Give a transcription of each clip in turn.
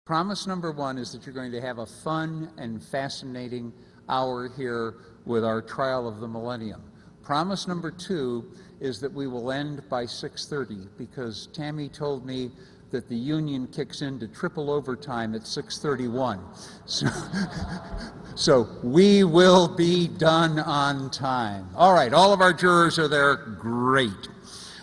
Promise number one is that you're going to have a fun and fascinating hour here with our trial of the millennium. Promise number two is that we will end by 6:30 because Tammy told me that the union kicks into triple overtime at 6:31. So we will be done on time. All right, all of our jurors are there. Great.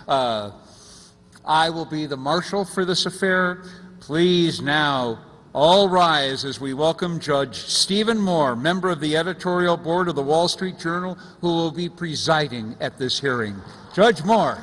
I will be the marshal for this affair. Please now all rise as we welcome Judge Stephen Moore, member of the editorial board of the Wall Street Journal, who will be presiding at this hearing. Judge Moore.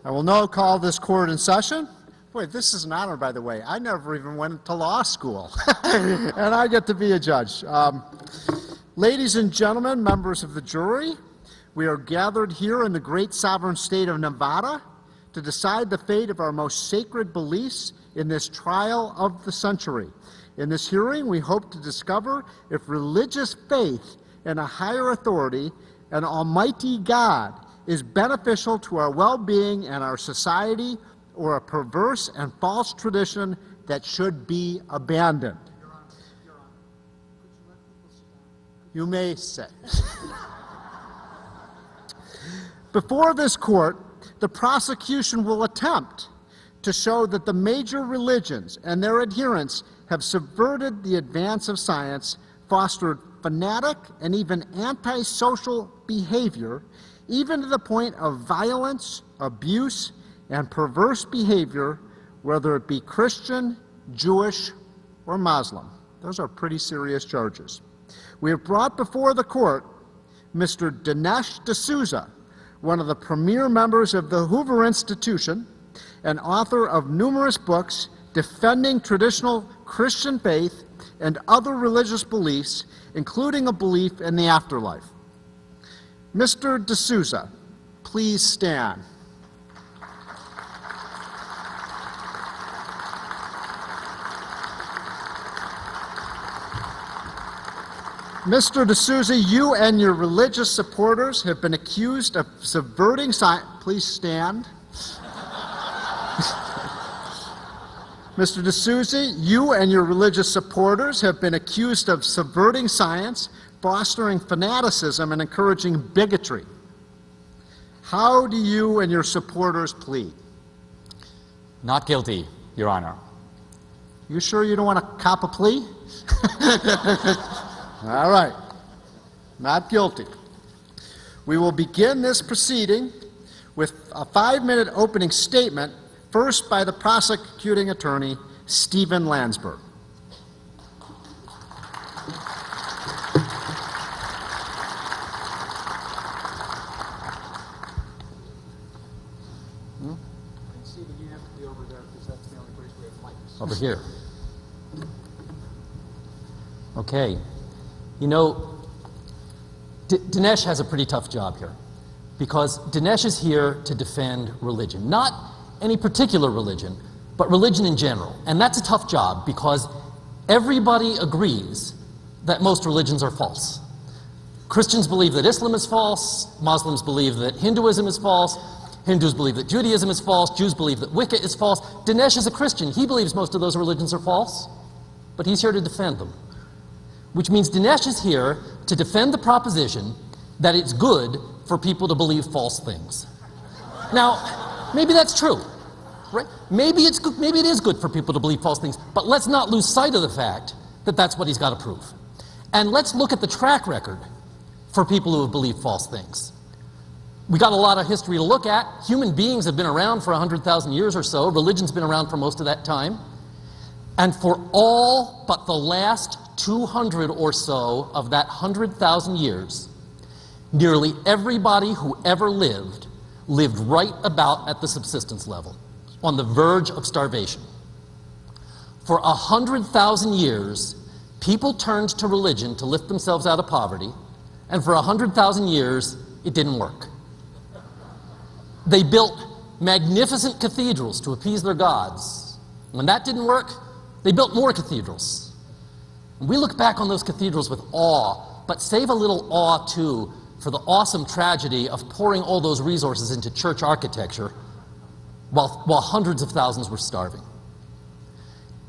I will now call this court in session. Boy, this is an honor, by the way. I never even went to law school, and I get to be a judge. Ladies and gentlemen, members of the jury, we are gathered here in the great sovereign state of Nevada to decide the fate of our most sacred beliefs in this trial of the century. In this hearing, we hope to discover if religious faith in a higher authority, an almighty God, is beneficial to our well-being and our society, or a perverse and false tradition that should be abandoned. Your Honor, could you let people stand? You may sit. Before this court, the prosecution will attempt to show that the major religions and their adherents have subverted the advance of science, fostered fanatic and even antisocial behavior, even to the point of violence, abuse, and perverse behavior, whether it be Christian, Jewish, or Muslim. Those are pretty serious charges. We have brought before the court Mr. Dinesh D'Souza, one of the premier members of the Hoover Institution and author of numerous books defending traditional Christian faith and other religious beliefs, including a belief in the afterlife. Mr. D'Souza, please stand. Mr. D'Souza, you and your religious supporters have been accused of subverting science. Please stand. Mr. D'Souza, you and your religious supporters have been accused of subverting science, fostering fanaticism, and encouraging bigotry. How do you and your supporters plead? Not guilty, Your Honor. You sure you don't want to cop a plea? All right. Not guilty. We will begin this proceeding with a 5-minute opening statement, first by the prosecuting attorney, Stephen Landsberg. Over here. Okay. You know, Dinesh has a pretty tough job here because Dinesh is here to defend religion. Not any particular religion, but religion in general. And that's a tough job because everybody agrees that most religions are false. Christians believe that Islam is false, Muslims believe that Hinduism is false, Hindus believe that Judaism is false, Jews believe that Wicca is false. Dinesh is a Christian. He believes most of those religions are false, but he's here to defend them. Which means Dinesh is here to defend the proposition that it's good for people to believe false things. Now, maybe that's true, right? Maybe it is good for people to believe false things, but let's not lose sight of the fact that that's what he's got to prove. And let's look at the track record for people who have believed false things. We got a lot of history to look at. Human beings have been around for 100,000 years or so. Religion's been around for most of that time. And for all but the last 200 or so of that 100,000 years, nearly everybody who ever lived right about at the subsistence level, on the verge of starvation. For 100,000 years, People turned to religion to lift themselves out of poverty, and for 100,000 years, it didn't work. They built magnificent cathedrals to appease their gods. When that didn't work, they built more cathedrals. And we look back on those cathedrals with awe, but save a little awe, too, for the awesome tragedy of pouring all those resources into church architecture while hundreds of thousands were starving.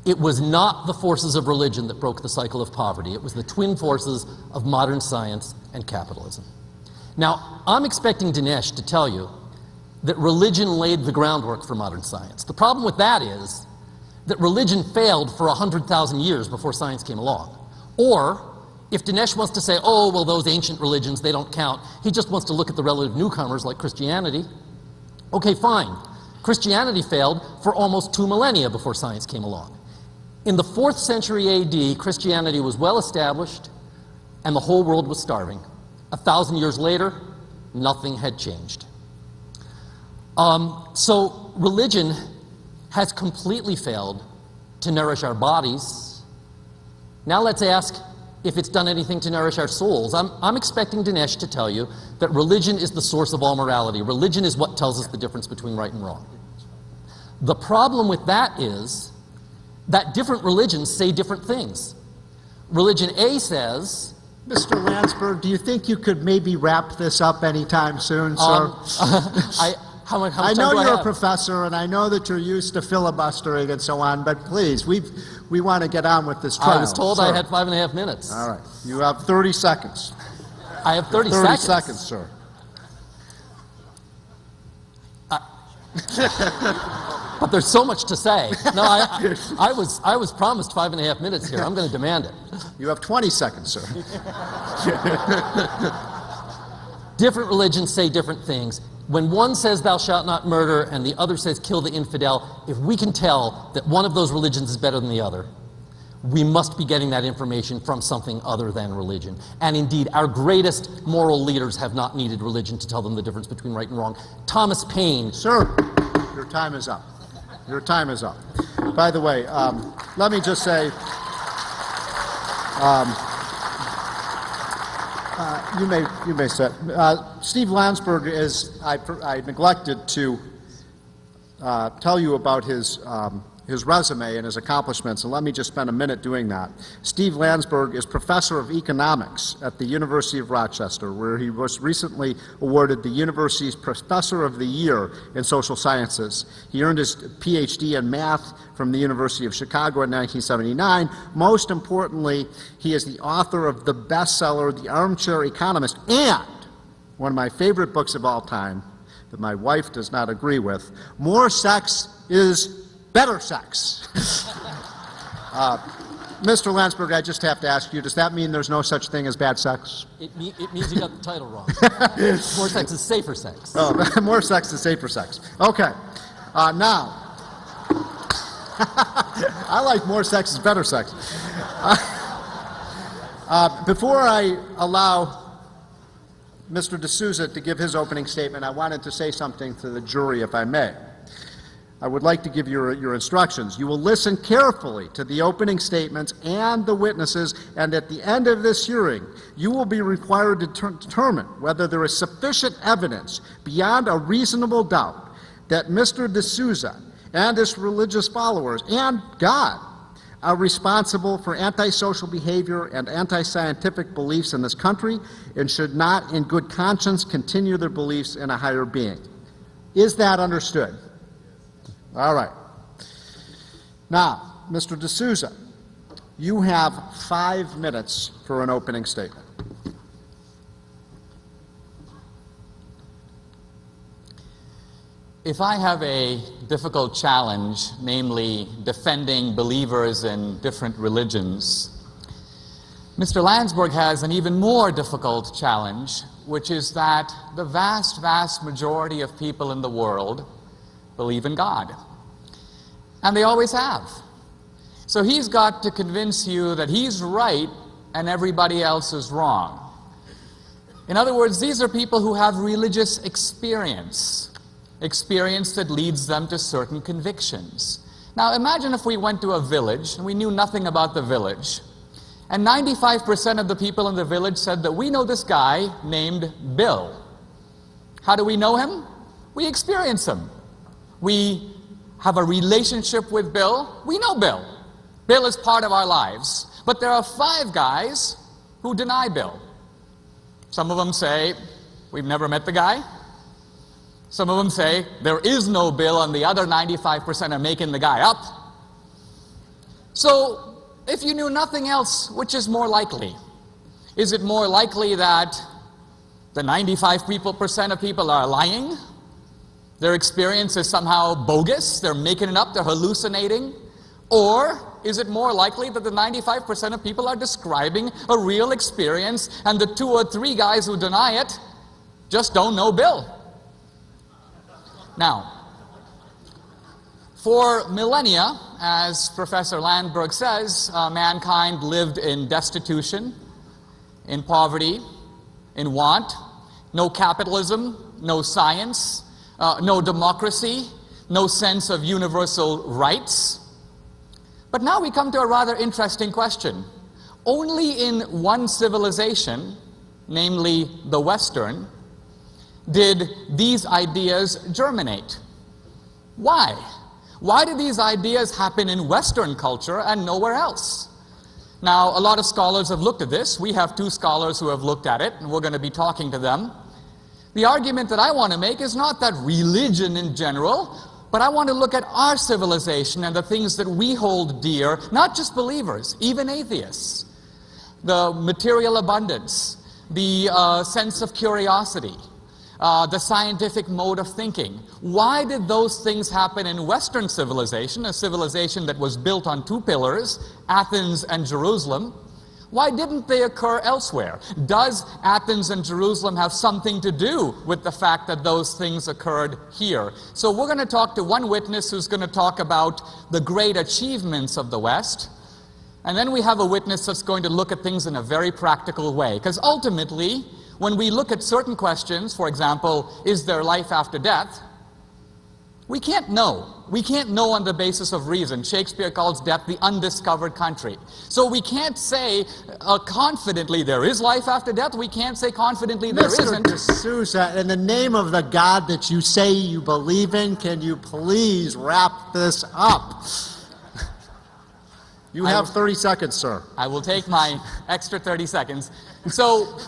It was not the forces of religion that broke the cycle of poverty. It was the twin forces of modern science and capitalism. Now, I'm expecting Dinesh to tell you that religion laid the groundwork for modern science. The problem with that is that religion failed for 100,000 years before science came along. Or, if Dinesh wants to say, oh, well, those ancient religions, they don't count, he just wants to look at the relative newcomers like Christianity. Okay, fine. Christianity failed for almost 2 millennia before science came along. In the 4th century AD, Christianity was well established and the whole world was starving. 1,000 years later, nothing had changed. So religion has completely failed to nourish our bodies. Now let's ask if it's done anything to nourish our souls. I'm expecting Dinesh to tell you that religion is the source of all morality. Religion is what tells us the difference between right and wrong. The problem with that is that different religions say different things. Religion A says... Mr. Landsberg, do you think you could maybe wrap this up anytime soon, sir? How much I time know do I you're a have? professor, and I know that you're used to filibustering and so on, but please, we want to get on with this trial. I was told sir. I had 5.5 minutes. All right. You have 30 seconds. I have 30 30 seconds. seconds, sir. But there's so much to say. No, I was promised 5.5 minutes here. I'm going to demand it. You have 20 seconds, sir. Different religions say different things. When one says thou shalt not murder and the other says kill the infidel, if we can tell that one of those religions is better than the other, we must be getting that information from something other than religion. And indeed, our greatest moral leaders have not needed religion to tell them the difference between right and wrong. Thomas Paine... Sir, your time is up. Your time is up. By the way, let me just say, you may say, Steve Landsberg is, I neglected to tell you about his resume and his accomplishments, and let me just spend a minute doing that. Steve Landsberg is professor of economics at the University of Rochester, where he was recently awarded the university's Professor of the Year in Social Sciences. He earned his PhD in math from the University of Chicago in 1979. Most importantly, he is the author of the bestseller, The Armchair Economist, and one of my favorite books of all time that my wife does not agree with, More Sex is Better Sex. Mr. Landsberg, I just have to ask you, does that mean there's no such thing as bad sex? It means you got the title wrong. More sex is safer sex. Oh, more sex is safer sex. Okay. Now, I like more sex is better sex. Before I allow Mr. D'Souza to give his opening statement, I wanted to say something to the jury, if I may. I would like to give you your instructions. You will listen carefully to the opening statements and the witnesses, and at the end of this hearing, you will be required to determine whether there is sufficient evidence beyond a reasonable doubt that Mr. D'Souza and his religious followers and God are responsible for antisocial behavior and anti-scientific beliefs in this country and should not, in good conscience, continue their beliefs in a higher being. Is that understood? All right. Now, Mr. D'Souza, you have 5 minutes for an opening statement. If I have a difficult challenge, namely defending believers in different religions, Mr. Landsberg has an even more difficult challenge, which is that the vast, vast majority of people in the world believe in God. And they always have. So he's got to convince you that he's right and everybody else is wrong. In other words, these are people who have religious experience that leads them to certain convictions. Now imagine if we went to a village and we knew nothing about the village, And 95% of the people in the village said that we know this guy named Bill. How do we know him? We experience him. We have a relationship with Bill. We know Bill. Bill is part of our lives. But there are 5 guys who deny Bill. Some of them say, we've never met the guy. Some of them say, there is no Bill, and the other 95% are making the guy up. So, if you knew nothing else, which is more likely? Is it more likely that the 95% of people are lying? Their experience is somehow bogus, they're making it up, they're hallucinating? Or is it more likely that the 95% of people are describing a real experience and the 2 or 3 guys who deny it just don't know Bill? Now, for millennia, as Professor Landberg says, mankind lived in destitution, in poverty, in want, no capitalism, no science, no democracy, no sense of universal rights. But now we come to a rather interesting question. Only in one civilization, namely the Western, did these ideas germinate. Why? Why did these ideas happen in Western culture and nowhere else? Now, a lot of scholars have looked at this. We have 2 scholars who have looked at it, and we're going to be talking to them. The argument that I want to make is not that religion in general, but I want to look at our civilization and the things that we hold dear, not just believers, even atheists. The material abundance, the sense of curiosity, the scientific mode of thinking. Why did those things happen in Western civilization, a civilization that was built on 2 pillars, Athens and Jerusalem? Why didn't they occur elsewhere? Does Athens and Jerusalem have something to do with the fact that those things occurred here? So we're going to talk to one witness who's going to talk about the great achievements of the West. And then we have a witness that's going to look at things in a very practical way. Because ultimately, when we look at certain questions, for example, is there life after death? We can't know. We can't know on the basis of reason. Shakespeare calls death the undiscovered country. So we can't say confidently there is life after death. We can't say confidently there isn't. Mr. D'Souza, in the name of the God that you say you believe in, can you please wrap this up? You have 30 seconds, sir. I will take my extra 30 seconds. So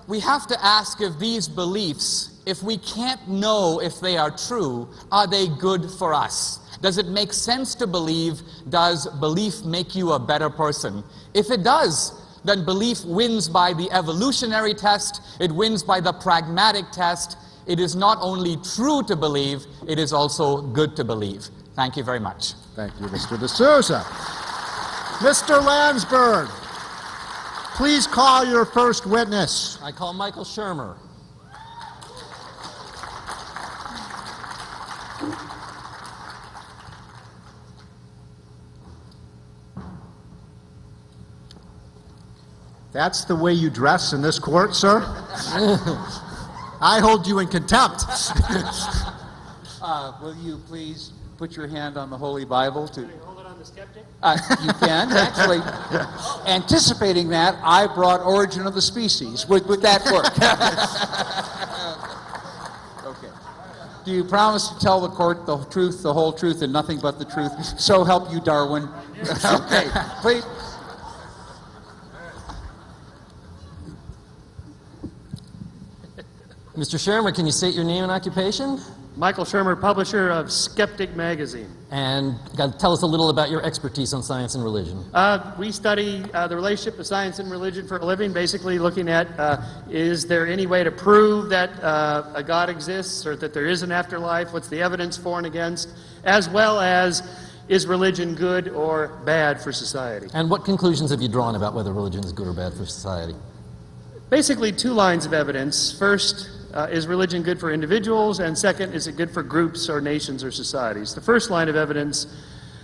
we have to ask if these beliefs, if we can't know if they are true, are they good for us? Does it make sense to believe? Does belief make you a better person? If it does, then belief wins by the evolutionary test, it wins by the pragmatic test. It is not only true to believe, it is also good to believe. Thank you very much. Thank you, Mr. D'Souza. Mr. Landsberg, please call your first witness. I call Michael Shermer. That's the way you dress in this court, sir? I hold you in contempt. Will you please put your hand on the Holy Bible to... Hold it on the skeptic? You can, actually. Anticipating that, I brought Origin of the Species. Would that work? Okay. Do you promise to tell the court the truth, the whole truth, and nothing but the truth? So help you, Darwin. Okay, please. Mr. Shermer, can you state your name and occupation? Michael Shermer, publisher of Skeptic Magazine. And tell us a little about your expertise on science and religion. We study the relationship of science and religion for a living, basically looking at is there any way to prove that a God exists or that there is an afterlife? What's the evidence for and against? As well as, is religion good or bad for society? And what conclusions have you drawn about whether religion is good or bad for society? Basically 2 lines of evidence. First, is religion good for individuals? And second, is it good for groups or nations or societies? The first line of evidence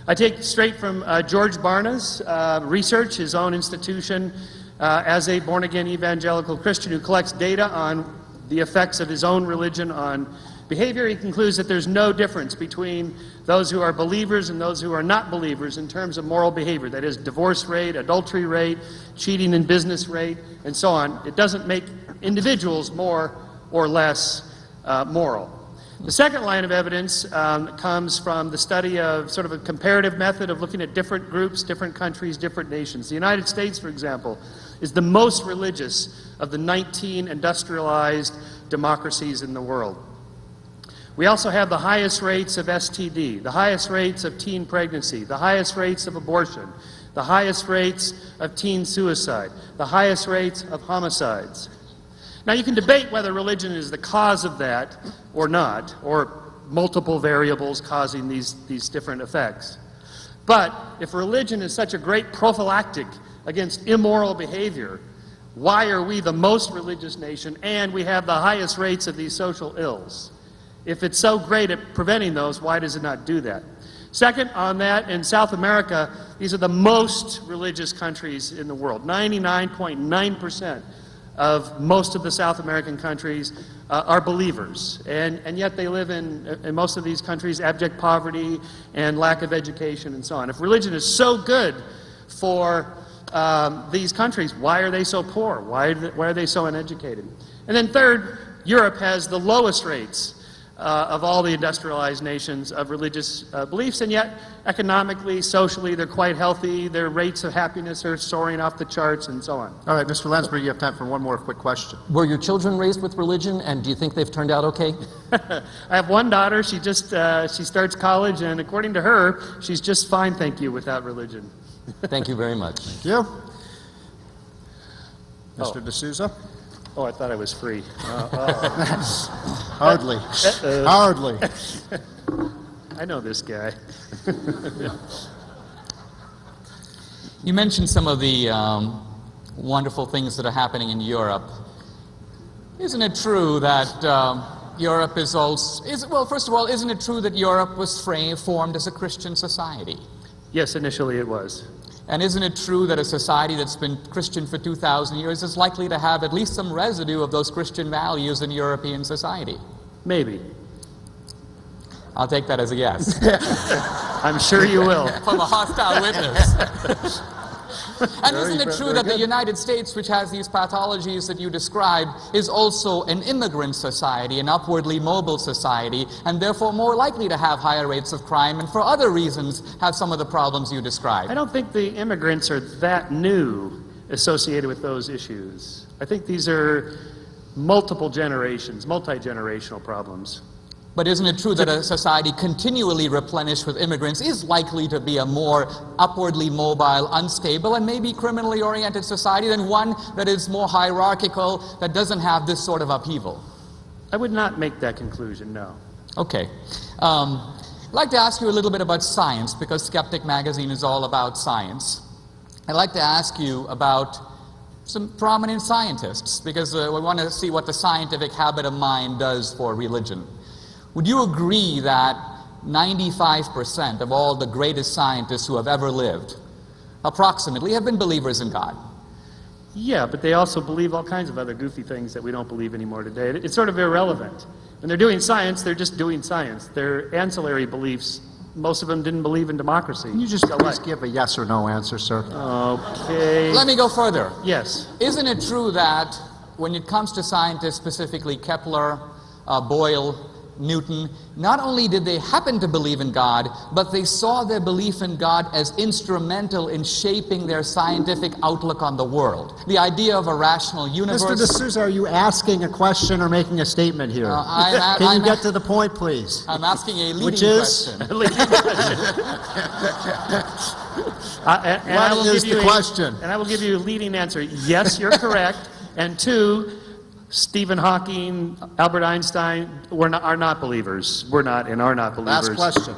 I take straight from George Barna's research, his own institution, as a born-again evangelical Christian who collects data on the effects of his own religion on Behavior, he concludes that there's no difference between those who are believers and those who are not believers in terms of moral behavior. That is, divorce rate, adultery rate, cheating in business rate, and so on. It doesn't make individuals more or less moral. The second line of evidence comes from the study of sort of a comparative method of looking at different groups, different countries, different nations. The United States, for example, is the most religious of the 19 industrialized democracies in the world. We also have the highest rates of STD, the highest rates of teen pregnancy, the highest rates of abortion, the highest rates of teen suicide, the highest rates of homicides. Now, you can debate whether religion is the cause of that or not, or multiple variables causing these different effects. But if religion is such a great prophylactic against immoral behavior, why are we the most religious nation and we have the highest rates of these social ills? If it's so great at preventing those, why does it not do that? Second on that, in South America, these are the most religious countries in the world. 99.9% of most of the South American countries are believers. And yet they live in most of these countries, abject poverty and lack of education and so on. If religion is so good for these countries, why are they so poor? Why are they so uneducated? And then third, Europe has the lowest rates of all the industrialized nations of religious beliefs, and yet economically, socially, they're quite healthy. Their rates of happiness are soaring off the charts and so on. All right, Mr. Landsberg, you have time for one more quick question. Were your children raised with religion, and do you think they've turned out okay? I have one daughter. She just she starts college, and according to her, she's just fine, thank you, without religion. Thank you very much. Thank you. Mr. D'Souza? Oh, I thought I was free. Hardly. Hardly. I know this guy. You mentioned some of the wonderful things that are happening in Europe. Isn't it true that Europe is also... well, first of all, isn't it true that Europe was formed as a Christian society? Yes, initially it was. And isn't it true that a society that's been Christian for 2,000 years is likely to have at least some residue of those Christian values in European society? Maybe. I'll take that as a yes. I'm sure you will. From a hostile witness. And isn't it true that the United States, which has these pathologies that you described, is also an immigrant society, an upwardly mobile society, and therefore more likely to have higher rates of crime, and for other reasons have some of the problems you described? I don't think the immigrants are that new associated with those issues. I think these are multiple generations, multi-generational problems. But isn't it true that a society continually replenished with immigrants is likely to be a more upwardly mobile, unstable, and maybe criminally oriented society than one that is more hierarchical, that doesn't have this sort of upheaval? I would not make that conclusion, no. Okay. I'd like to ask you a little bit about science, because Skeptic Magazine is all about science. I'd like to ask you about some prominent scientists, because we want to see what the scientific habit of mind does for religion. Would you agree that 95% of all the greatest scientists who have ever lived, approximately, have been believers in God? Yeah, but they also believe all kinds of other goofy things that we don't believe anymore today. It's sort of irrelevant. When they're doing science, they're just doing science. Their ancillary beliefs, most of them didn't believe in democracy. Can you just please give a yes or no answer, sir? Okay. Let me go further. Yes. Isn't it true that when it comes to scientists, specifically Kepler, Boyle, Newton, not only did they happen to believe in God, but they saw their belief in God as instrumental in shaping their scientific outlook on the world. The idea of a rational universe... Mr. D'Souza, are you asking a question or making a statement here? Can you get to the point, please? I'm asking a leading Which is? question. What is the question? And I will give you a leading answer. Yes, you're correct. And two, Stephen Hawking, Albert Einstein are not believers. We're not and are not believers. Last question.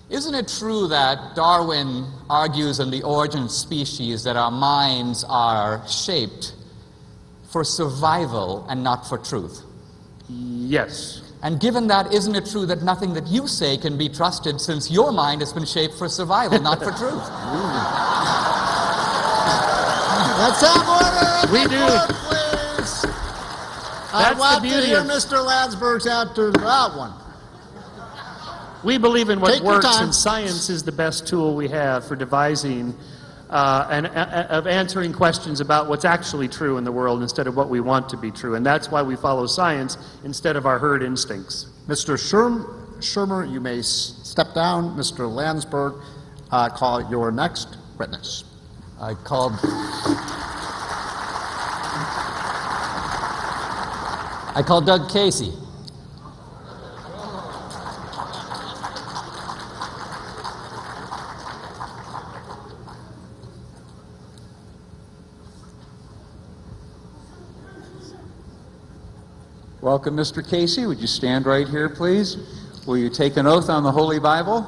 Isn't it true that Darwin argues in The Origin of Species that our minds are shaped for survival and not for truth? Yes. And given that, isn't it true that nothing that you say can be trusted, since your mind has been shaped for survival, not for truth? Let's have order! We do. Please. I the want to beauty hear of, Mr. Landsberg's answer to that one. we believe in what Take your works, time. and science is the best tool we have for devising of answering questions about what's actually true in the world instead of what we want to be true. And that's why we follow science instead of our herd instincts. Mr. Shermer, you may step down. Mr. Landsberg, call your next witness. I called Doug Casey. Welcome, Mr. Casey. Would you stand right here, please? Will you take an oath on the Holy Bible?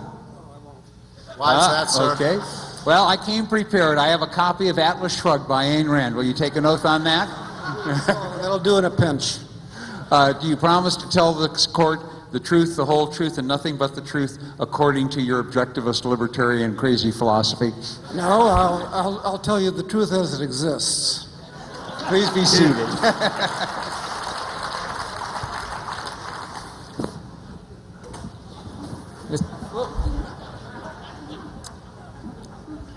Why is that, sir? Okay. Well, I came prepared. I have a copy of Atlas Shrugged by Ayn Rand. Will you take an oath on that? That'll do in a pinch. Do you promise to tell this court the truth, the whole truth, and nothing but the truth, according to your objectivist, libertarian, crazy philosophy? No, I'll tell you the truth as it exists. Please be seated.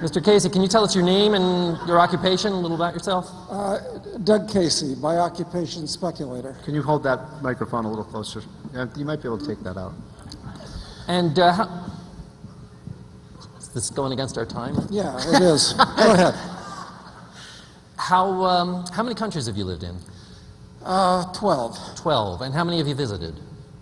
Mr. Casey, can you tell us your name and your occupation, a little about yourself? Doug Casey, by occupation speculator. Can you hold that microphone a little closer? You might be able to take that out. And is this going against our time? Yeah, it is. Go ahead. How many countries have you lived in? 12. 12. And how many have you visited?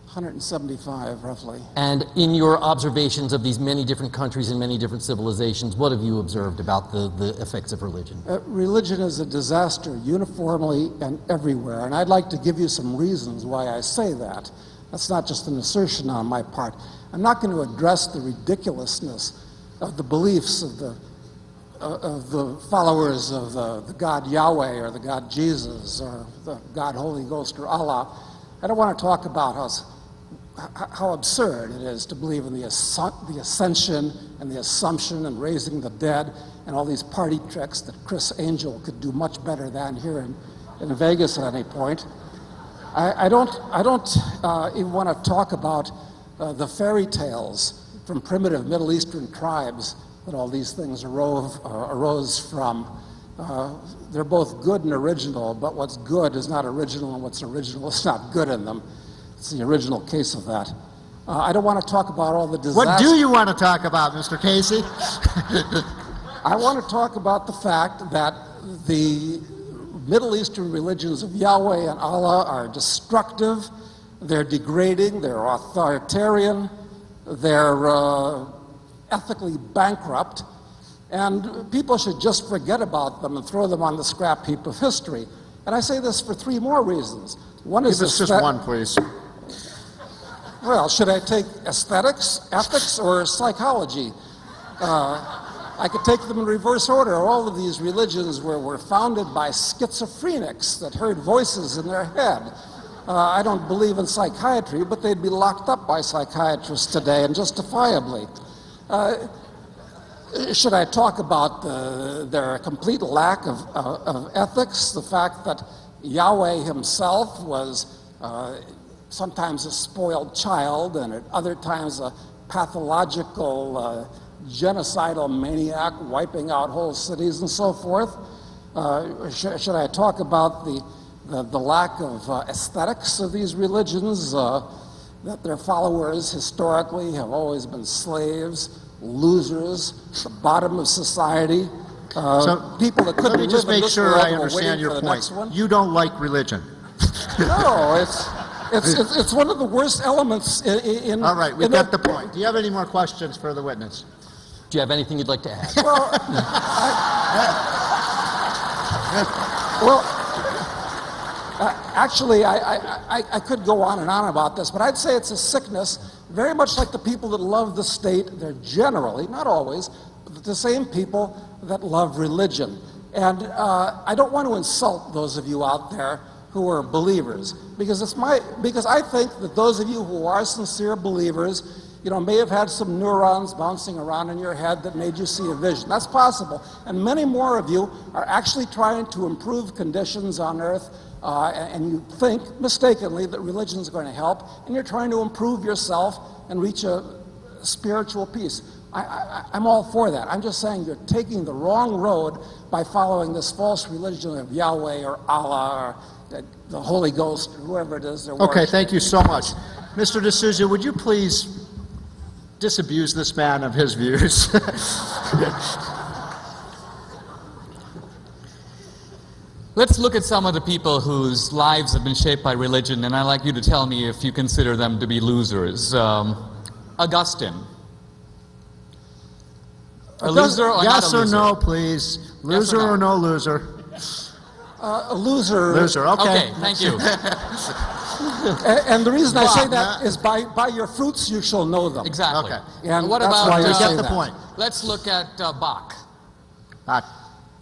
175, roughly. And in your observations of these many different countries and many different civilizations, what have you observed about the effects of religion? Religion is a disaster uniformly and everywhere, and I'd like to give you some reasons why I say that. That's not just an assertion on my part. I'm not going to address the ridiculousness of the beliefs of the followers of the God Yahweh or the God Jesus or the God Holy Ghost or Allah. I don't want to talk about how absurd it is to believe in the ascension and the assumption and raising the dead and all these party tricks that Chris Angel could do much better than here in Vegas at any point. I don't even want to talk about the fairy tales from primitive Middle Eastern tribes that all these things arose from. They're both good and original, but what's good is not original, and what's original is not good in them. It's the original case of that. I don't want to talk about all the disasters. What do you want to talk about, Mr. Casey? I want to talk about the fact that the Middle Eastern religions of Yahweh and Allah are destructive, they're degrading, they're authoritarian, they're ethically bankrupt, and people should just forget about them and throw them on the scrap heap of history. And I say this for three more reasons. One is Give us just one, please. Well, should I take aesthetics, ethics, or psychology? I could take them in reverse order. All of these religions were founded by schizophrenics that heard voices in their head. I don't believe in psychiatry, but they'd be locked up by psychiatrists today, and justifiably. Should I talk about their complete lack of ethics, the fact that Yahweh himself was sometimes a spoiled child and at other times a pathological genocidal maniac wiping out whole cities and so forth? Should I talk about the lack of aesthetics of these religions, that their followers historically have always been slaves, losers, the bottom of society, people that couldn't Let me just live in make this sure world I were understand waiting your for the point. next one? You don't like religion. No, it's one of the worst elements in. All right, we in got the point. Do you have any more questions for the witness? Do you have anything you'd like to add? Actually, I could go on and on about this, but I'd say it's a sickness, very much like the people that love the state. They're generally, not always, but the same people that love religion. And I don't want to insult those of you out there who are believers, because I think that those of you who are sincere believers, may have had some neurons bouncing around in your head that made you see a vision. That's possible. And many more of you are actually trying to improve conditions on earth, and you think, mistakenly, that religion is going to help, and you're trying to improve yourself and reach a spiritual peace. I'm all for that. I'm just saying you're taking the wrong road by following this false religion of Yahweh or Allah or the Holy Ghost or whoever it is. Okay, thank you so much. Mr. D'Souza, would you please disabuse this man of his views? Let's look at some of the people whose lives have been shaped by religion, and I'd like you to tell me if you consider them to be losers. Augustine. A loser or yes not a or loser? no, please. Loser Yes or or no? no loser? A loser. Loser, okay. Okay, thank you. And the reason I say Bob, that is by your fruits you shall know them. Exactly. Okay. And what that's about, why I You say get the that. point. let's look at Bach.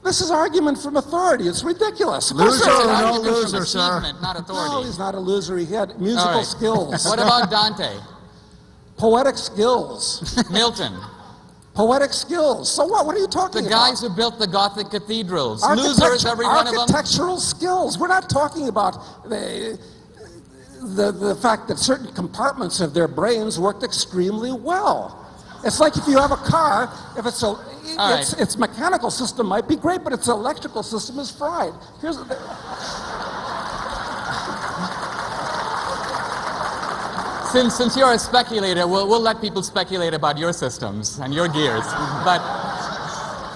This is argument from authority. It's ridiculous. Of course Loser it's or not. no Argument from loser, sir? achievement, not No, authority. he's not a loser. He had musical All right. skills, What about Dante? poetic skills, Milton? poetic skills. So what? What are you talking The about? guys who built the Gothic cathedrals. Architecture- Losers, every one of them? Architectural skills. We're not talking about the fact that certain compartments of their brains worked extremely well. It's like if you have a car, if it's its mechanical system might be great, but its electrical system is fried. Since you're a speculator, we'll let people speculate about your systems and your gears. But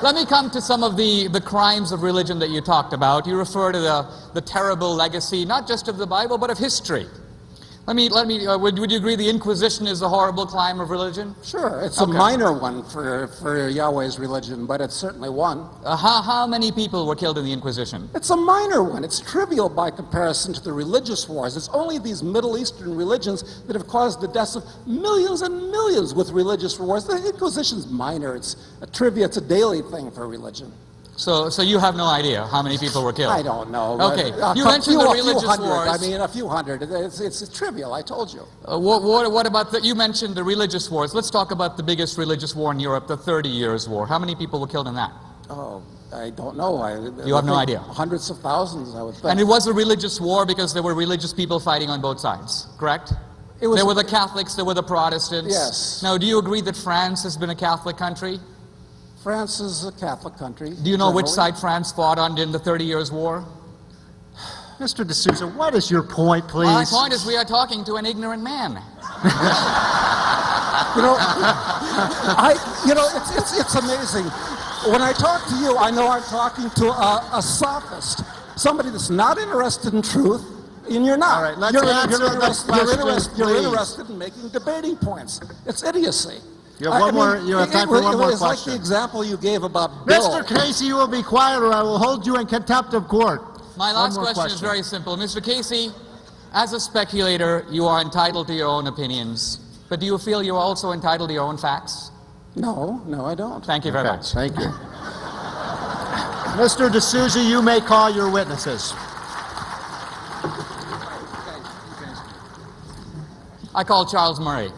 let me come to some of the crimes of religion that you talked about. You refer to the terrible legacy, not just of the Bible, but of history. Would you agree the Inquisition is a horrible crime of religion? Sure, it's a minor one for Yahweh's religion, but it's certainly one. How many people were killed in the Inquisition? It's a minor one. It's trivial by comparison to the religious wars. It's only these Middle Eastern religions that have caused the deaths of millions and millions with religious wars. The Inquisition's minor. It's a trivia. It's a daily thing for religion. So you have no idea how many people were killed? I don't know. Okay, you mentioned the religious a few hundred. wars. I mean, a few hundred. It's trivial, I told you. What about you mentioned the religious wars. Let's talk about the biggest religious war in Europe, the 30 Years' War. How many people were killed in that? Oh, I don't know. You have no think idea? Hundreds of thousands, I would think. And it was a religious war because there were religious people fighting on both sides, correct? It was- There were the Catholics, there were the Protestants. Yes. Now, do you agree that France has been a Catholic country? France is a Catholic country. Do you know which generally. side France fought on in the 30 Years' War? Mr. D'Souza, what is your point, please? My point is we are talking to an ignorant man. It's amazing. When I talk to you, I know I'm talking to a sophist, somebody that's not interested in truth, and you're not. All right, let's answer the question, you're please. interested in making debating points. It's idiocy. You have you have time for one more It's like question. the example you gave about Bill. Mr. Casey, you will be quiet or I will hold you in contempt of court. My One last more question is very simple. Mr. Casey, as a speculator, you are entitled to your own opinions, but do you feel you're also entitled to your own facts? No, I don't. Thank you very Okay, much. thank you. Mr. D'Souza, you may call your witnesses. I call Charles Murray.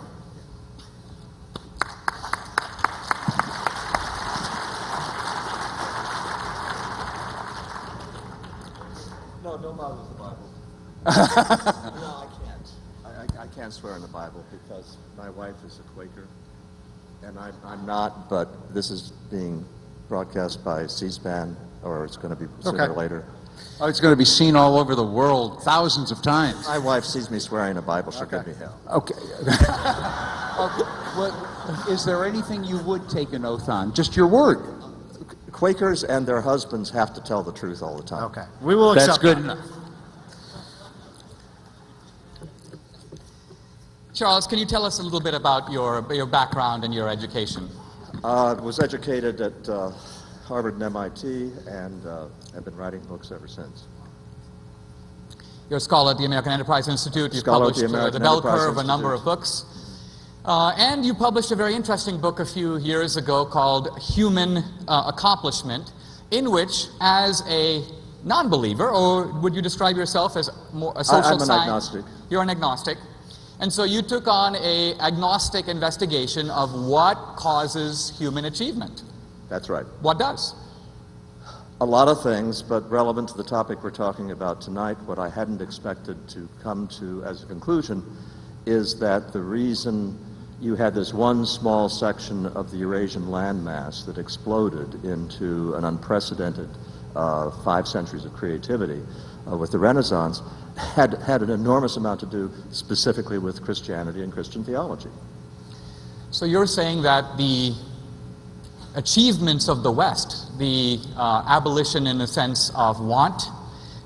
No, don't bother with the Bible. No, I can't. I can't swear in the Bible because my wife is a Quaker, and I'm not, but this is being broadcast by C-SPAN, or it's going to be sooner or Okay. later. Oh, it's going to be seen all over the world thousands of times. My wife sees me swearing in the Bible, she'll give me hell. Okay. Well, is there anything you would take an oath on? Just your word. Quakers and their husbands have to tell the truth all the time. Okay, we will That's accept good that. enough. Charles, can you tell us a little bit about your background and your education? I was educated at Harvard and MIT, and have been writing books ever since. You're a scholar at the American Enterprise Institute. You've Scholar at published the The American Bell Enterprise Curve, a number Institute. of books. And you published a very interesting book a few years ago called Human Accomplishment, in which, as a non-believer, or would you describe yourself as more a social I'm an science? agnostic. You're an agnostic. And so you took on an agnostic investigation of what causes human achievement. That's right. What does? A lot of things, but relevant to the topic we're talking about tonight, what I hadn't expected to come to as a conclusion is that the reason you had this one small section of the Eurasian landmass that exploded into an unprecedented 5 centuries of creativity with the Renaissance had an enormous amount to do specifically with Christianity and Christian theology. So you're saying that the achievements of the West, the abolition in a sense of want,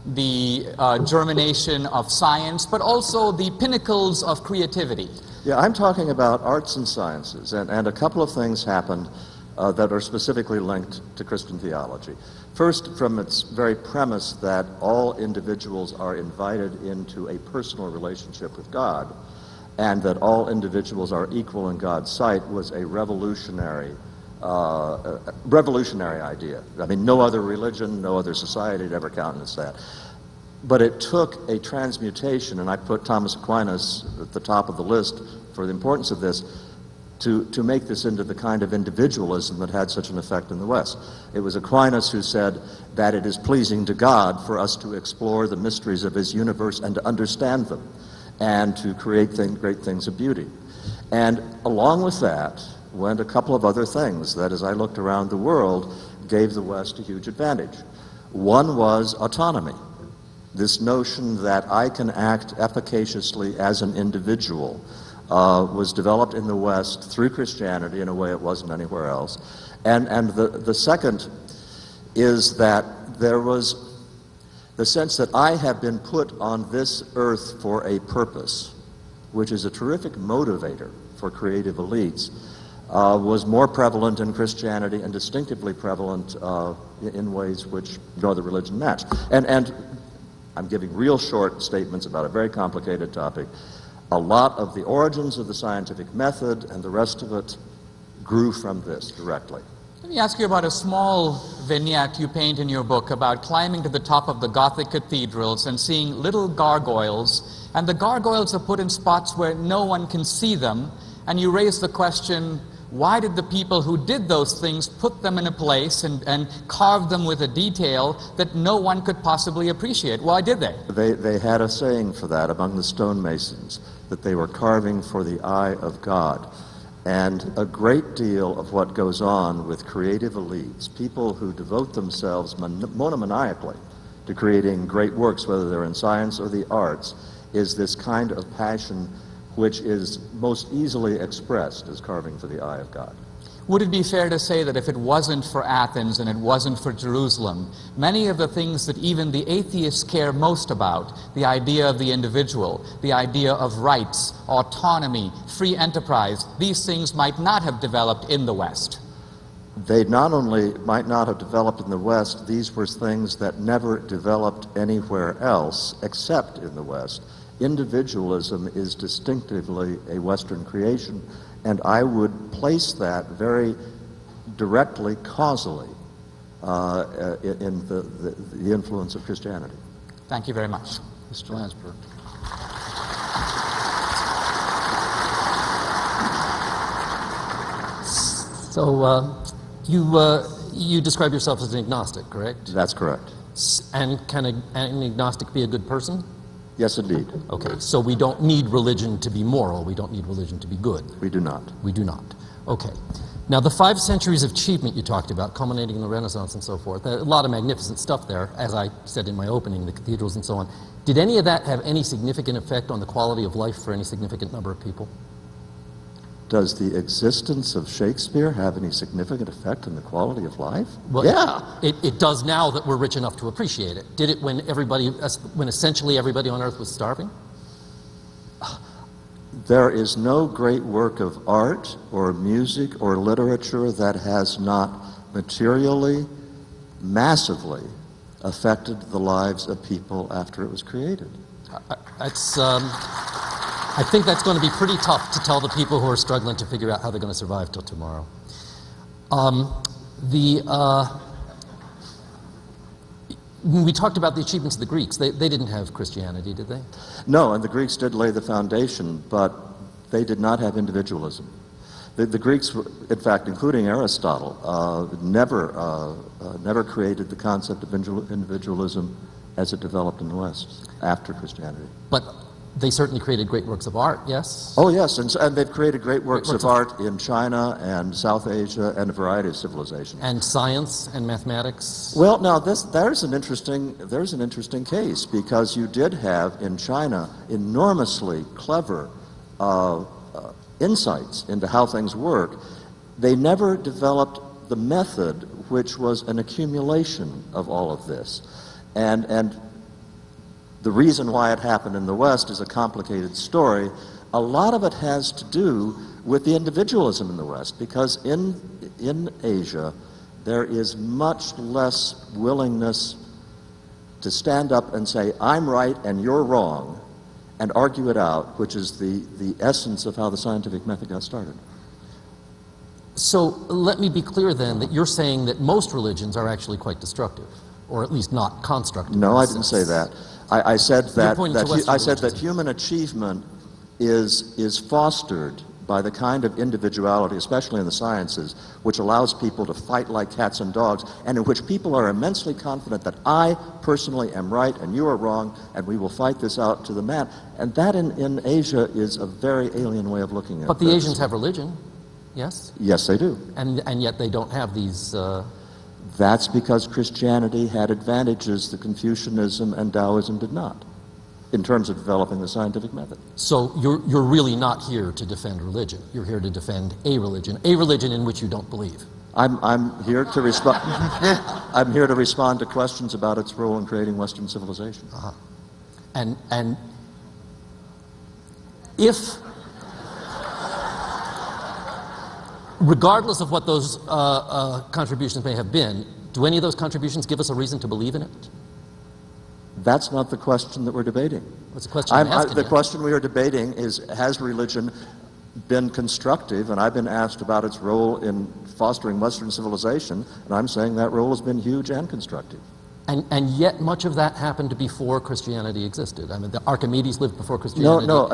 the germination of science, but also the pinnacles of creativity. Yeah, I'm talking about arts and sciences, and a couple of things happened that are specifically linked to Christian theology. First, from its very premise that all individuals are invited into a personal relationship with God, and that all individuals are equal in God's sight, was a revolutionary idea. I mean, no other religion, no other society had ever countenanced that. But it took a transmutation, and I put Thomas Aquinas at the top of the list for the importance of this, to make this into the kind of individualism that had such an effect in the West. It was Aquinas who said that it is pleasing to God for us to explore the mysteries of his universe and to understand them, and to create great things of beauty. And along with that went a couple of other things that, as I looked around the world, gave the West a huge advantage. One was autonomy. This notion that I can act efficaciously as an individual was developed in the West through Christianity in a way it wasn't anywhere else. And the second is that there was the sense that I have been put on this earth for a purpose, which is a terrific motivator for creative elites, was more prevalent in Christianity and distinctively prevalent in ways which no other religion matched. And I'm giving real short statements about a very complicated topic. A lot of the origins of the scientific method and the rest of it grew from this directly. Let me ask you about a small vignette you paint in your book about climbing to the top of the Gothic cathedrals and seeing little gargoyles, and the gargoyles are put in spots where no one can see them, and you raise the question, why did the people who did those things put them in a place and carve them with a detail that no one could possibly appreciate? Why did they? They had a saying for that among the stonemasons, that they were carving for the eye of God. And a great deal of what goes on with creative elites, people who devote themselves monomaniacally to creating great works, whether they're in science or the arts, is this kind of passion which is most easily expressed as carving for the eye of God. Would it be fair to say that if it wasn't for Athens and it wasn't for Jerusalem, many of the things that even the atheists care most about, the idea of the individual, the idea of rights, autonomy, free enterprise, these things might not have developed in the West? They not only might not have developed in the West, these were things that never developed anywhere else except in the West. Individualism is distinctively a Western creation, and I would place that very directly, causally, in the influence of Christianity. Thank you very much. Mr. Landsberg. So you describe yourself as an agnostic, correct? That's correct. And can an agnostic be a good person? Yes, indeed. Okay, so we don't need religion to be moral. We don't need religion to be good. We do not. We do not. Okay. Now, the 5 centuries of achievement you talked about, culminating in the Renaissance and so forth, a lot of magnificent stuff there, as I said in my opening, the cathedrals and so on. Did any of that have any significant effect on the quality of life for any significant number of people? Does the existence of Shakespeare have any significant effect on the quality of life? Well, yeah. It does now that we're rich enough to appreciate it. Did it when essentially everybody on earth was starving? There is no great work of art or music or literature that has not materially, massively affected the lives of people after it was created. I think that's going to be pretty tough to tell the people who are struggling to figure out how they're going to survive till tomorrow. When we talked about the achievements of the Greeks, they didn't have Christianity, did they? No, and the Greeks did lay the foundation, but they did not have individualism. The Greeks, in fact, including Aristotle, never created the concept of individualism as it developed in the West after Christianity. But they certainly created great works of art, yes? Oh, yes, and they've created great works of art in China and South Asia and a variety of civilizations. And science and mathematics? Well, now there's an interesting case, because you did have in China enormously clever insights into how things work. They never developed the method, which was an accumulation of all of this. And the reason why it happened in the West is a complicated story. A lot of it has to do with the individualism in the West, because in Asia there is much less willingness to stand up and say, I'm right and you're wrong, and argue it out, which is the essence of how the scientific method got started. So let me be clear then that you're saying that most religions are actually quite destructive, or at least not constructive. No, I didn't say that. I said that religions. human achievement is fostered by the kind of individuality, especially in the sciences, which allows people to fight like cats and dogs, and in which people are immensely confident that I personally am right and you are wrong, and we will fight this out to the man. And that in Asia is a very alien way of looking at But the this. Asians have religion, yes? Yes, they do. And yet they don't have these... That's because Christianity had advantages that Confucianism and Taoism did not, in terms of developing the scientific method. So you're really not here to defend religion. You're here to defend a religion in which you don't believe. I'm here to respond. I'm here to respond to questions about its role in creating Western civilization. Uh-huh. And if, regardless of what those contributions may have been, do any of those contributions give us a reason to believe in it? That's not the question that we're debating. What's the question I'm asking the you? question we are debating is, has religion been constructive? And I've been asked about its role in fostering Western civilization, and I'm saying that role has been huge and constructive. And yet much of that happened before Christianity existed. I mean, the Archimedes lived before Christianity. No,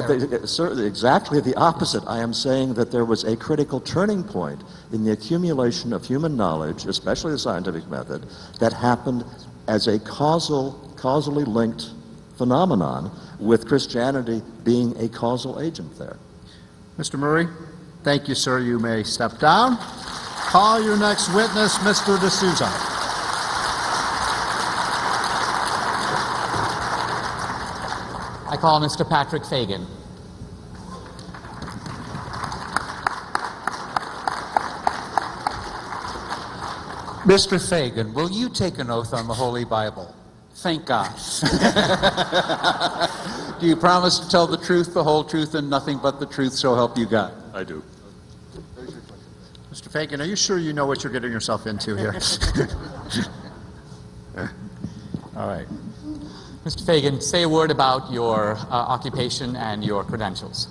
certainly exactly the opposite. I am saying that there was a critical turning point in the accumulation of human knowledge, especially the scientific method, that happened as a causally linked phenomenon, with Christianity being a causal agent there. Mr. Murray, thank you, sir. You may step down. Call your next witness, Mr. D'Souza. I call Mr. Patrick Fagan. Mr. Fagan, will you take an oath on the Holy Bible? Thank God. Do you promise to tell the truth, the whole truth, and nothing but the truth, so help you God? I do. Mr. Fagan, are you sure you know what you're getting yourself into here? All right. Mr. Fagan, say a word about your occupation and your credentials.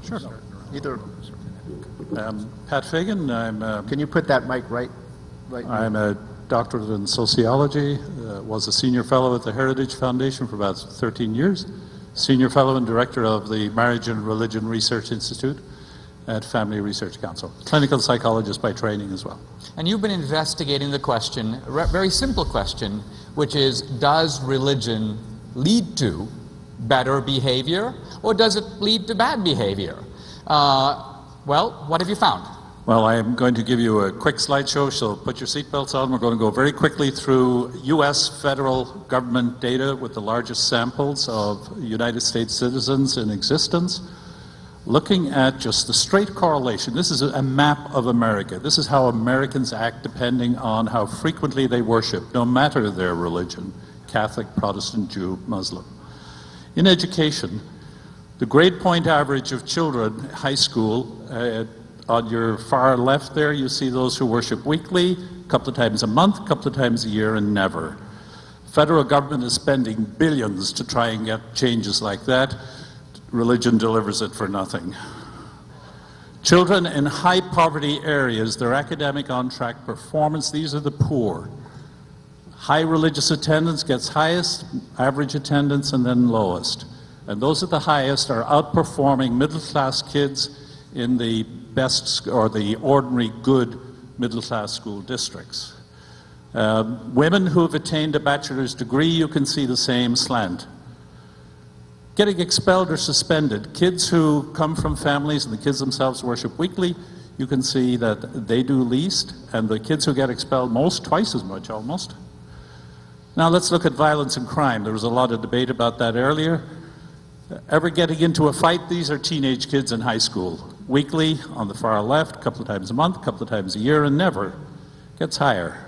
Sure. Either. Pat Fagan. Can you put that mic right? I'm a doctorate in sociology, was a senior fellow at the Heritage Foundation for about 13 years, senior fellow and director of the Marriage and Religion Research Institute at Family Research Council. Clinical psychologist by training as well. And you've been investigating the question, a very simple question, which is, does religion lead to better behavior, or does it lead to bad behavior? Well, what have you found? Well, I am going to give you a quick slideshow, so put your seatbelts on. We're going to go very quickly through U.S. federal government data with the largest samples of United States citizens in existence, looking at just the straight correlation. This is a map of America. This is how Americans act depending on how frequently they worship, no matter their religion, Catholic, Protestant, Jew, Muslim. In education, the grade point average of children, high school, on your far left there, you see those who worship weekly, a couple of times a month, a couple of times a year, and never. Federal government is spending billions to try and get changes like that. Religion delivers it for nothing. Children in high poverty areas, their academic on-track performance, these are the poor. High religious attendance gets highest, average attendance, and then lowest. And those at the highest are outperforming middle-class kids in the best or the ordinary good middle-class school districts. Women who have attained a bachelor's degree, you can see the same slant. Getting expelled or suspended, kids who come from families and the kids themselves worship weekly, you can see that they do least, and the kids who get expelled most, twice as much almost. Now let's look at violence and crime. There was a lot of debate about that earlier. Ever getting into a fight? These are teenage kids in high school. Weekly, on the far left, a couple of times a month, a couple of times a year, and never gets higher.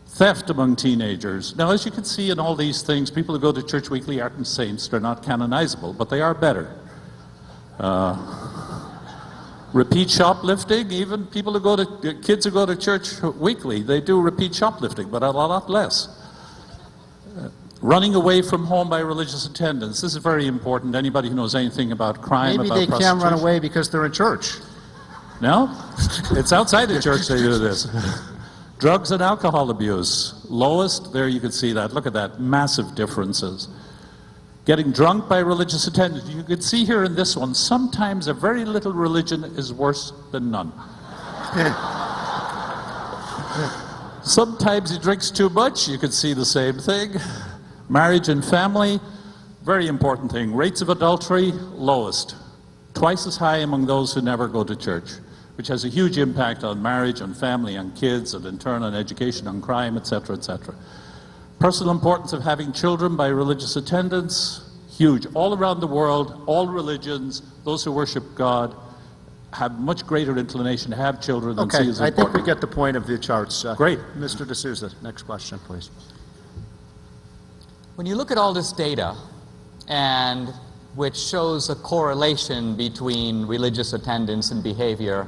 Theft among teenagers. Now, as you can see in all these things, people who go to church weekly aren't saints. They're not canonizable, but they are better. Repeat shoplifting, even people who go to, kids who go to church weekly, they do repeat shoplifting, but a lot less. Running away from home by religious attendance. This is very important. Anybody who knows anything about crime, Maybe about they prostitution. can't run away because they're in church. No? It's outside the church they do this. Drugs and alcohol abuse. Lowest, there you can see that. Look at that, massive differences. Getting drunk by religious attendance. You can see here in this one, sometimes a very little religion is worse than none. Sometimes he drinks too much, you can see the same thing. Marriage and family, very important thing. Rates of adultery, lowest. Twice as high among those who never go to church, which has a huge impact on marriage, on family, on kids, and in turn on education, on crime, etc., etc. Personal importance of having children by religious attendance, huge. All around the world, all religions, those who worship God, have much greater inclination to have children than see as I important. think we get the point of the charts. Great. Mr. D'Souza, next question, please. When you look at all this data, and which shows a correlation between religious attendance and behavior,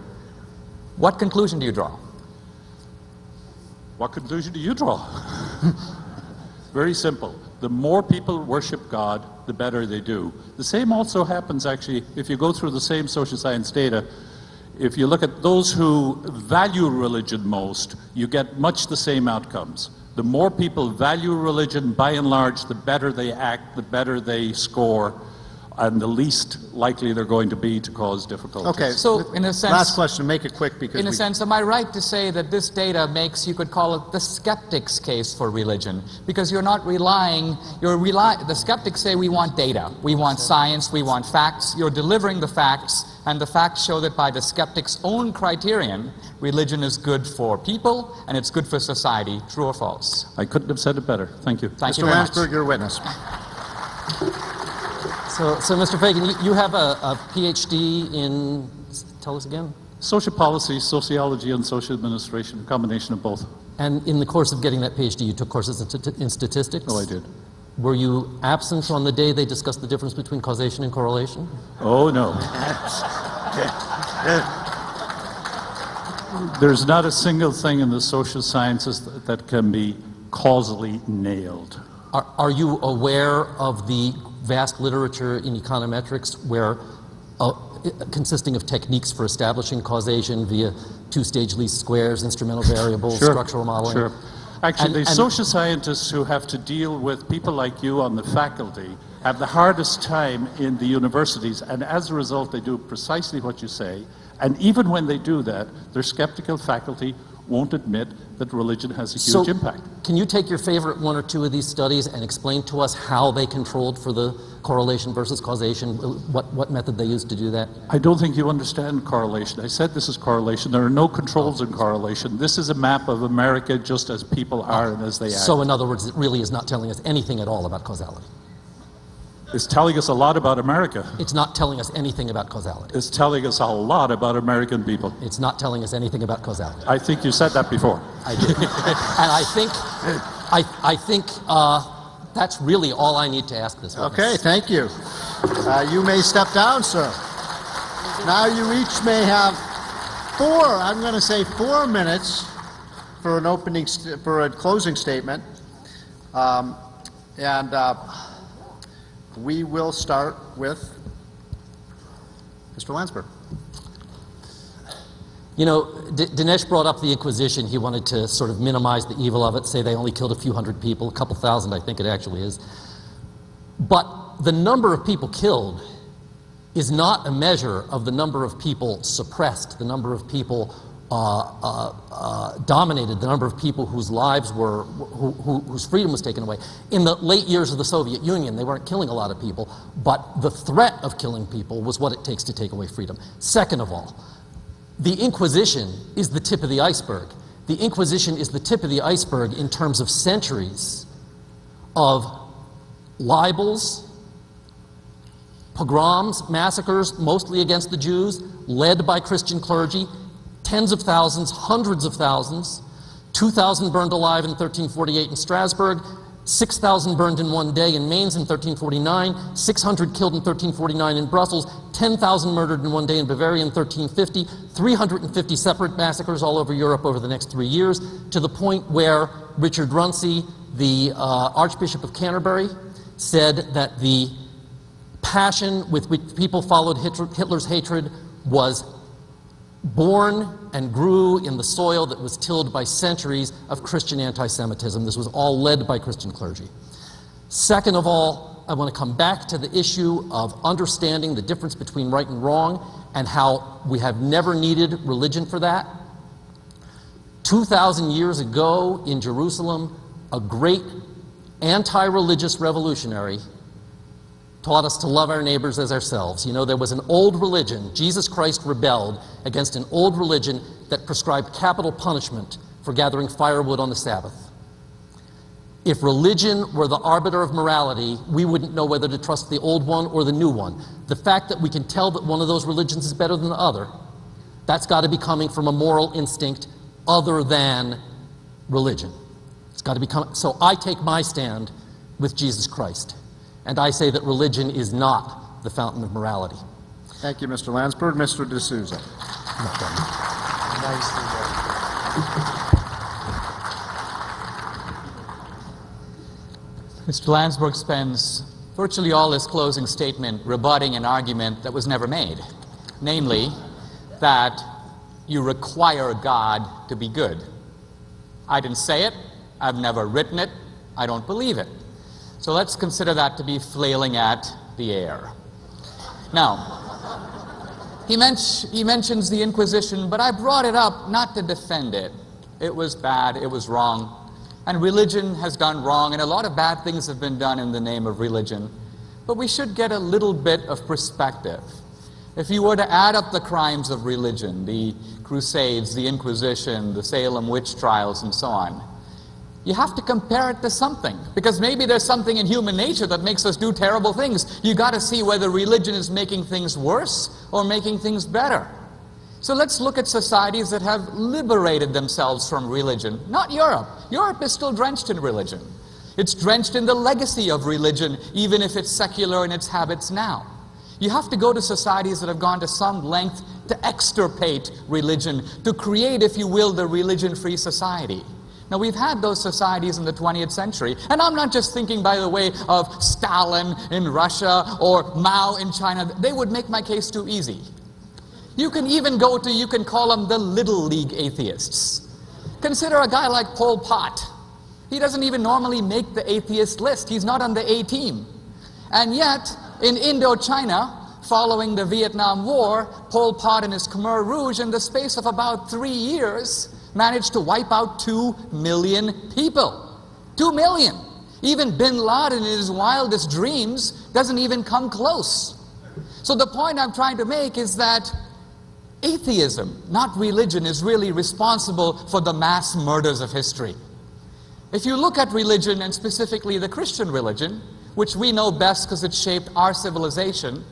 what conclusion do you draw? What conclusion do you draw? Very simple. The more people worship God, the better they do. The same also happens, actually, if you go through the same social science data. If you look at those who value religion most, you get much the same outcomes. The more people value religion, by and large, the better they act, the better they score, and the least likely they're going to be to cause difficulties. Okay, So, in a sense, last question, make it quick because in a sense, am I right to say that this data makes, you could call it the skeptic's case for religion? Because you're not relying, the skeptics say we want data, we want science, we want facts. You're delivering the facts, and the facts show that by the skeptic's own criterion, religion is good for people and it's good for society. True or false? I couldn't have said it better. Thank you. Thank you Mr. very much. Landsberg, you're a witness. So Mr. Fagan, you have a PhD in, tell us again? Social policy, sociology, and social administration, a combination of both. And in the course of getting that PhD, you took courses in statistics? Oh, I did. Were you absent on the day they discussed the difference between causation and correlation? Oh, no. There's not a single thing in the social sciences that can be causally nailed. Are you aware of the vast literature in econometrics where consisting of techniques for establishing causation via two-stage least squares, instrumental variables, Sure. structural modeling? Sure. Actually, And- the social scientists who have to deal with people like you on the faculty have the hardest time in the universities, and as a result, they do precisely what you say. And even when they do that, their skeptical faculty won't admit that religion has a huge impact. Can you take your favorite one or two of these studies and explain to us how they controlled for the correlation versus causation, what method they used to do that? I don't think you understand correlation. I said this is correlation. There are no controls in correlation. This is a map of America just as people are and as they act. So in other words, it really is not telling us anything at all about causality. It's telling us a lot about America. It's not telling us anything about causality. It's telling us a lot about American people. It's not telling us anything about causality. I think you said that before. I did. And I think that's really all I need to ask this witness. Okay, thank you. You may step down, sir. Now you each may have I'm going to say 4 minutes for an opening, for a closing statement. We will start with Mr. Landsberg. You know, Dinesh brought up the Inquisition. He wanted to sort of minimize the evil of it, say they only killed a few hundred people, a couple thousand, I think it actually is. But the number of people killed is not a measure of the number of people suppressed, the number of people dominated, the number of people whose lives were, whose freedom was taken away. In the late years of the Soviet Union, they weren't killing a lot of people, but the threat of killing people was what it takes to take away freedom. Second of all, the Inquisition is the tip of the iceberg. The Inquisition is the tip of the iceberg in terms of centuries of libels, pogroms, massacres, mostly against the Jews, led by Christian clergy, tens of thousands, hundreds of thousands, 2,000 burned alive in 1348 in Strasbourg, 6,000 burned in one day in Mainz in 1349, 600 killed in 1349 in Brussels, 10,000 murdered in one day in Bavaria in 1350, 350 separate massacres all over Europe over the next 3 years, to the point where Richard Runcie, the Archbishop of Canterbury, said that the passion with which people followed Hitler's hatred was born and grew in the soil that was tilled by centuries of Christian anti-Semitism. This was all led by Christian clergy. Second of all, I want to come back to the issue of understanding the difference between right and wrong and how we have never needed religion for that. 2,000 years ago in Jerusalem, a great anti-religious revolutionary taught us to love our neighbors as ourselves. You know, there was an old religion. Jesus Christ rebelled against an old religion that prescribed capital punishment for gathering firewood on the Sabbath. If religion were the arbiter of morality, we wouldn't know whether to trust the old one or the new one. The fact that we can tell that one of those religions is better than the other, that's got to be coming from a moral instinct other than religion. It's got to become. So I take my stand with Jesus Christ. And I say that religion is not the fountain of morality. Thank you, Mr. Landsberg. Mr. D'Souza. Mr. Landsberg spends virtually all his closing statement rebutting an argument that was never made, namely that you require God to be good. I didn't say it. I've never written it. I don't believe it. So let's consider that to be flailing at the air. Now, he mentions the Inquisition, but I brought it up not to defend it. It was bad, it was wrong, and religion has done wrong, and a lot of bad things have been done in the name of religion. But we should get a little bit of perspective. If you were to add up the crimes of religion, the Crusades, the Inquisition, the Salem witch trials, and so on, you have to compare it to something, because maybe there's something in human nature that makes us do terrible things. You got to see whether religion is making things worse or making things better. So let's look at societies that have liberated themselves from religion. Not Europe. Europe is still drenched in religion. It's drenched in the legacy of religion, even if it's secular in its habits now. You have to go to societies that have gone to some length to extirpate religion, to create, if you will, the religion-free society. Now, we've had those societies in the 20th century, and I'm not just thinking, by the way, of Stalin in Russia or Mao in China. They would make my case too easy. You can even go to, you can call them the Little League atheists. Consider a guy like Pol Pot. He doesn't even normally make the atheist list. He's not on the A team. And yet, in Indochina, following the Vietnam War, Pol Pot and his Khmer Rouge, in the space of about 3 years, managed to wipe out 2 million people. 2 million. Even bin Laden in his wildest dreams doesn't even come close. So the point I'm trying to make is that atheism, not religion, is really responsible for the mass murders of history. If you look at religion, and specifically the Christian religion, which we know best because it shaped our civilization,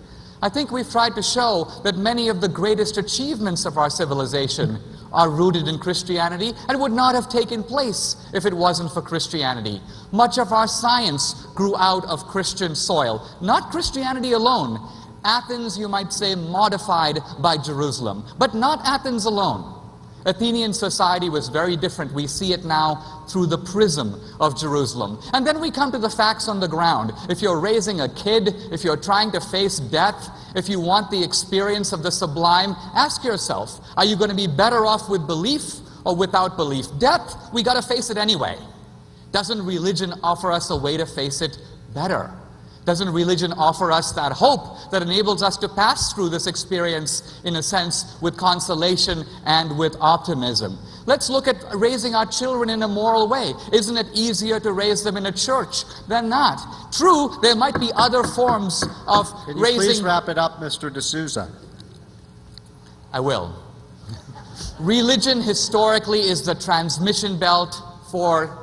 I think we've tried to show that many of the greatest achievements of our civilization are rooted in Christianity and would not have taken place if it wasn't for Christianity. Much of our science grew out of Christian soil. Not Christianity alone. Athens, you might say, modified by Jerusalem. But not Athens alone. Athenian society was very different. We see it now through the prism of Jerusalem. And then we come to the facts on the ground. If you're raising a kid, if you're trying to face death, If you want the experience of the sublime, ask yourself, are you going to be better off with belief or without belief? Death, we got to face it anyway. Doesn't religion offer us a way to face it better? Doesn't religion offer us that hope that enables us to pass through this experience, in a sense, with consolation and with optimism? Let's look at raising our children in a moral way. Isn't it easier to raise them in a church than not? True, there might be other forms of Can you raising... please wrap it up, Mr. D'Souza? I will. Religion historically is the transmission belt for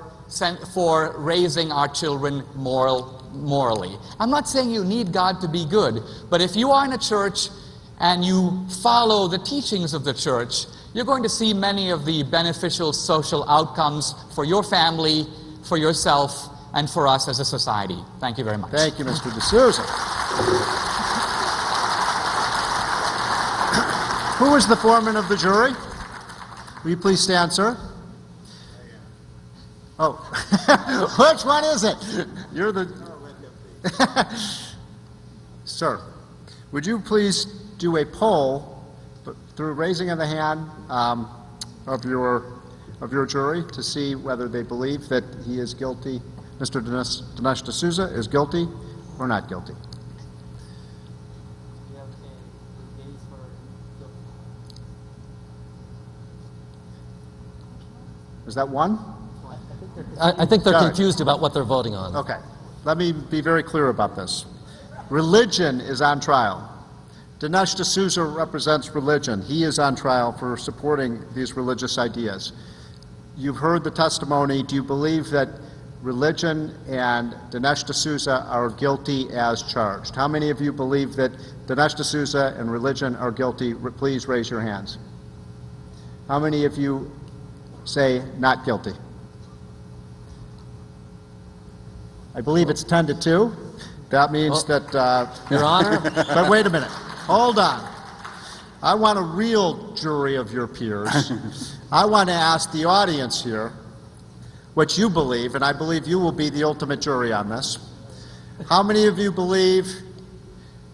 raising our children morally. I'm not saying you need God to be good, but if you are in a church and you follow the teachings of the church, you're going to see many of the beneficial social outcomes for your family, for yourself, and for us as a society. Thank you very much. Thank you, Mr. D'Souza. Who is the foreman of the jury? Will you please stand, sir? Oh, which one is it? You're the... Sir, would you please do a poll through raising of the hand of your jury to see whether they believe that he is guilty, Mr. Dinesh D'Souza is guilty or not guilty? Is that one? I think they're Judge. confused about what they're voting on. Okay. Let me be very clear about this. Religion is on trial. Dinesh D'Souza represents religion. He is on trial for supporting these religious ideas. You've heard the testimony. Do you believe that religion and Dinesh D'Souza are guilty as charged? How many of you believe that Dinesh D'Souza and religion are guilty? Please raise your hands. How many of you say not guilty? I believe it's 10-2. That means that... Your Honor? But wait a minute. Hold on. I want a real jury of your peers. I want to ask the audience here what you believe, and I believe you will be the ultimate jury on this. How many of you believe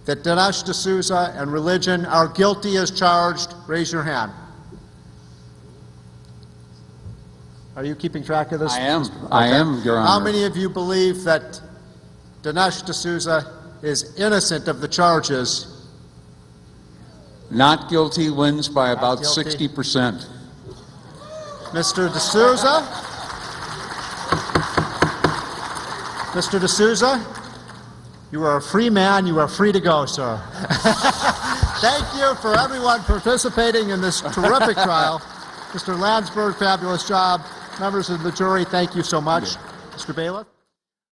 that Dinesh D'Souza and religion are guilty as charged? Raise your hand. Are you keeping track of this? I am. Okay. I am, Your Honor. How many of you believe that Dinesh D'Souza is innocent of the charges? Not guilty wins by about guilty. 60%. Mr. D'Souza? Mr. D'Souza, you are a free man. You are free to go, sir. Thank you for everyone participating in this terrific trial. Mr. Landsberg, fabulous job. Members of the jury, thank you so much. Mr. Bailiff?